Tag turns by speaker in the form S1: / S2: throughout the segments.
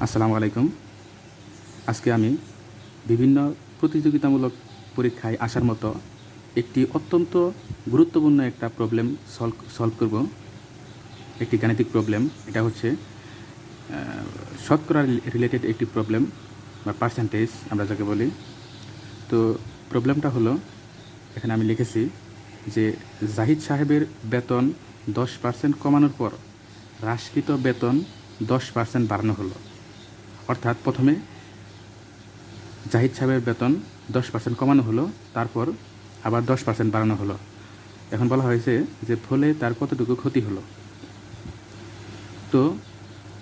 S1: আসসালামু আলাইকুম। আজকে আমি বিভিন্ন প্রতিযোগিতামূলক পরীক্ষায় আসার মতো একটি অত্যন্ত গুরুত্বপূর্ণ একটা প্রবলেম সলভ করব। একটি গাণিতিক প্রবলেম। এটা হচ্ছে শতকরা রিলেটেড একটি প্রবলেম বা পার্সেন্টেজ আমরা যাকে বলি। তো প্রবলেমটা হলো, এখানে আমি লিখেছি যে জাহিদ সাহেবের বেতন 10% কমানোর পর হ্রাসকৃত বেতন 10% বাড়ানো হলো। অর্থাৎ প্রথমে জাহিদ সাহেবের বেতন 10% কমানো হলো, তারপর আবার 10% বাড়ানো হলো। এখন বলা হয়েছে যে ফলে তার কতটুকু ক্ষতি হলো। তো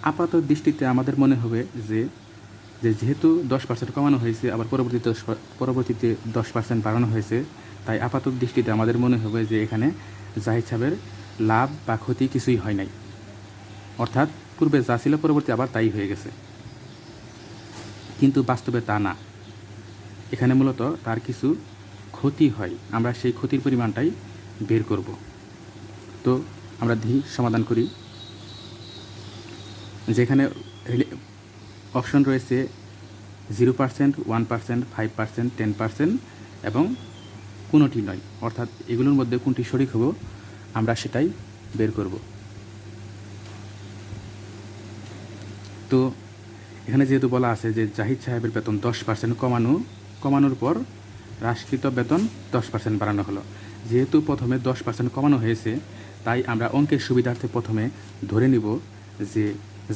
S1: আপাত দৃষ্টিতে আমাদের মনে হবে যে যেহেতু 10% কমানো হয়েছে, আবার পরবর্তীতে 10% বাড়ানো হয়েছে, তাই আপাত দৃষ্টিতে আমাদের মনে হবে যে এখানে জাহিদ সাহেবের লাভ বা ক্ষতি কিছুই হয় নাই। অর্থাৎ পূর্বে যা ছিল পরবর্তী আবার তাই হয়ে গেছে। কিন্তু বাস্তবে তা না। এখানে মূলত তার কিছু ক্ষতি হয়। আমরা সেই ক্ষতির পরিমাণটাই বের করব। তো আমরা সমাধান করি। যেখানে অপশন রয়েছে 0%, 1%, 5%, 10% এবং কোনোটি নয়। অর্থাৎ এগুলোর মধ্যে কোনটি সঠিক হবে আমরা সেটাই বের করব। তো এখানে যেহেতু বলা আছে যে জাহিদ সাহেবের বেতন 10% কমানোর পর হ্রাসকৃত বেতন 10% বাড়ানো হলো। যেহেতু প্রথমে 10% কমানো হয়েছে, তাই আমরা অঙ্কের সুবিধার্থে প্রথমে ধরে নিব যে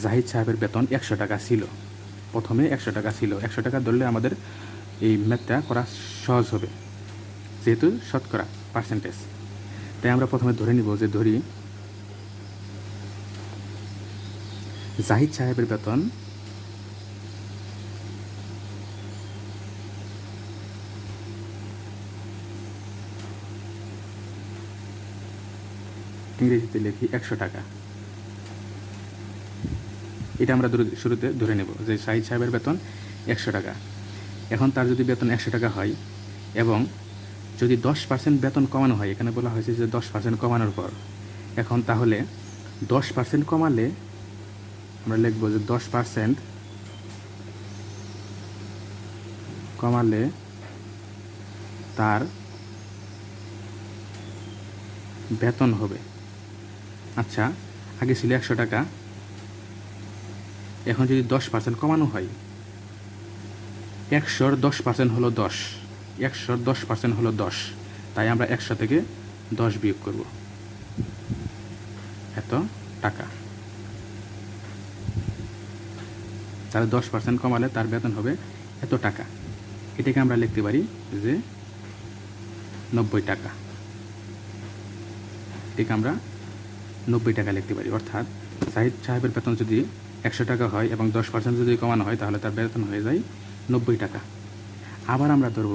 S1: জাহিদ সাহেবের বেতন 100 টাকা ছিল। প্রথমে 100 টাকা ছিল। 100 টাকা ধরলে আমাদের এই ম্যাথটা করা সহজ হবে, যেহেতু শতকরা পার্সেন্টেজ। তাই আমরা প্রথমে ধরে নিব যে জাহিদ সাহেবের বেতন ইংরেজিতে লিখি 100 টাকা। এটা আমরা শুরুতে ধরে নেব যে জাহিদ সাহেবের বেতন 100 টাকা। এখন তার যদি বেতন 100 টাকা হয় এবং যদি 10% বেতন কমানো হয়, এখানে বলা হয়েছে যে 10% কমানোর পর, এখন তাহলে 10% কমালে আমরা লিখব যে 10% কমালে তার বেতন হবে। আচ্ছা, আগে ছিল 100 টাকা, এখন যদি 10% কমানো হয়, 100-র 10% হলো 10, 100-র 10% হলো 10, তাই আমরা 100 থেকে 10 বিয়োগ করব। এত টাকা। তাহলে 10% কমালে তার বেতন হবে এত টাকা। এটাকে আমরা লিখতে পারি যে 90 টাকা। এটাকে আমরা 90 টাকা লিখতে পারি। অর্থাৎ জাহিদ সাহেবের বেতন যদি 100 টাকা হয় এবং 10% যদি কমানো হয়, তাহলে তার বেতন হয়ে যায় 90 টাকা। আবার আমরা ধরব,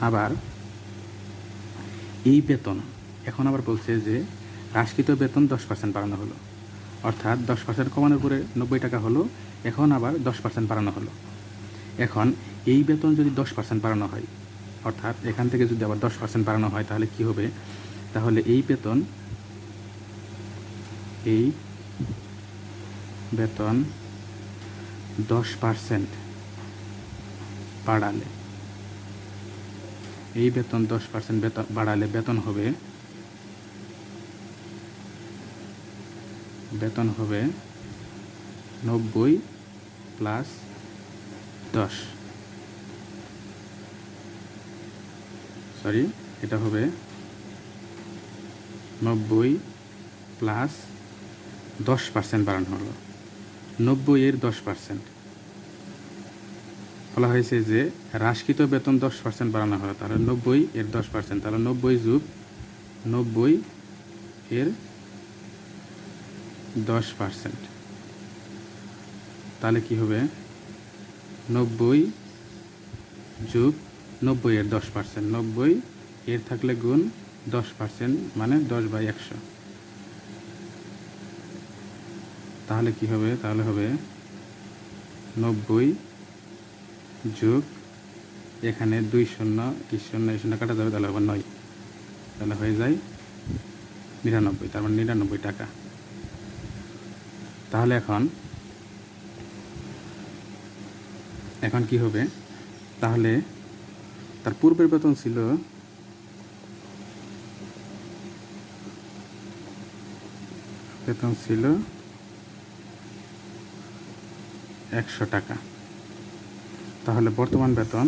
S1: আবার এই বেতন এখন আবার বলছে যে হ্রাসকৃত বেতন 10% বাড়ানো হলো। অর্থাৎ 10% কমানোর পরে 90 টাকা হলো, এখন আবার 10% বাড়ানো হলো। এখন এই বেতন যদি 10% বাড়ানো হয়, অর্থাৎ এখান থেকে যদি আবার 10% বাড়ানো হয়, তাহলে কি হবে? তাহলে এই বেতন 10% বাড়ালে, এই বেতন 10% বাড়ালে বেতন হবে 90 প্লাস 10, সরি, এটা হবে 90 প্লাস 10% বাড়ানো হলো। 90-এর 10% বলা হয়েছে যে হ্রাসকৃত বেতন 10% বাড়ানো হলো, তাহলে 90-এর 10%, তাহলে 90 যোগ 90-এর 10%, তাহলে কি হবে? 90 যোগ 90-এর 10%, 90 এর থাকলে গুণ 10%, মানে 10/100। তাহলে কি হবে? তাহলে হবে 90 যোগ, এখানে 2 শূন্য, এই শূন্য কাটা যাবে, তাহলে হবে 9, তাহলে হয়ে যায় 99, তার মানে 99 টাকা। তাহলে এখন এখন কি হবে, তাহলে তার পূর্বের বেতন ছিল একশো টাকা, তাহলে বর্তমান বেতন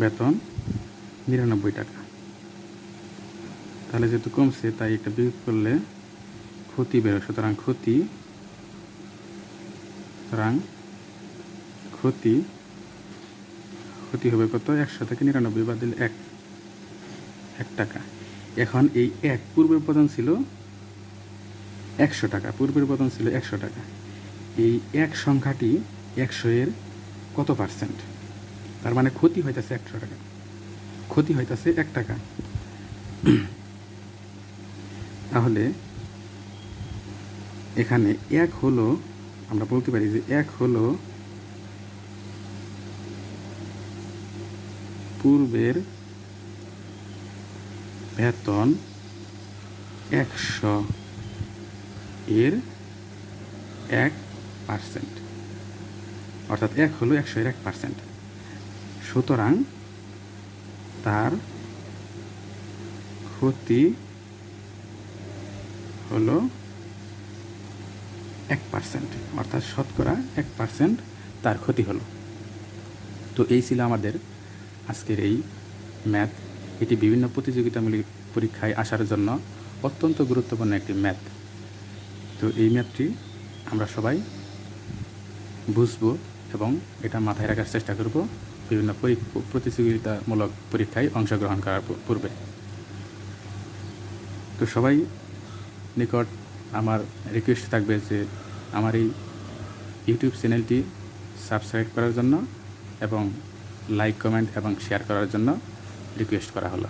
S1: বেতন ৯৯ টাকা। তাহলে যেহেতু কমছে তাই এটা বিয়োগ করলে ক্ষতি বেরো, সুতরাং ক্ষতি হবে কত, ১০০ থেকে ৯৯ বাদ দিলে ১ টাকা। এখন এই পূর্বের বেতন ছিল ১০০ টাকা, এই সংখ্যাটি ১০০ এর কত পার্সেন্ট, তার মানে ক্ষতি হইতেছে ১০০ টাকা, ক্ষতি হইতেছে ১ টাকা। তাহলে এখানে ১ হলো, আমরা বলতে পারি যে ১ হলো পূর্বের বেতন ১০০ এর 1%, অর্থাৎ ১ হলো ১০০ এর 1%। সুতরাং তার ক্ষতি হলো 1%, অর্থাৎ শতকরা 1% তার ক্ষতি হলো। তো এই ছিল আমাদের আজকের এই ম্যাথ। এটি বিভিন্ন প্রতিযোগিতামূলক পরীক্ষায় আসার জন্য অত্যন্ত গুরুত্বপূর্ণ একটি ম্যাথ। তো এই ম্যাথটি আমরা সবাই বুঝবো এবং এটা মাথায় রাখার চেষ্টা করব বিভিন্ন প্রতিযোগিতামূলক পরীক্ষায় অংশগ্রহণ করার পূর্বে। তো সবাই নিকট আমার রিকোয়েস্ট থাকবে যে আমার এই ইউটিউব চ্যানেলটি সাবস্ক্রাইব করার জন্য এবং লাইক, কমেন্ট এবং শেয়ার করার জন্য রিকোয়েস্ট করা হলো।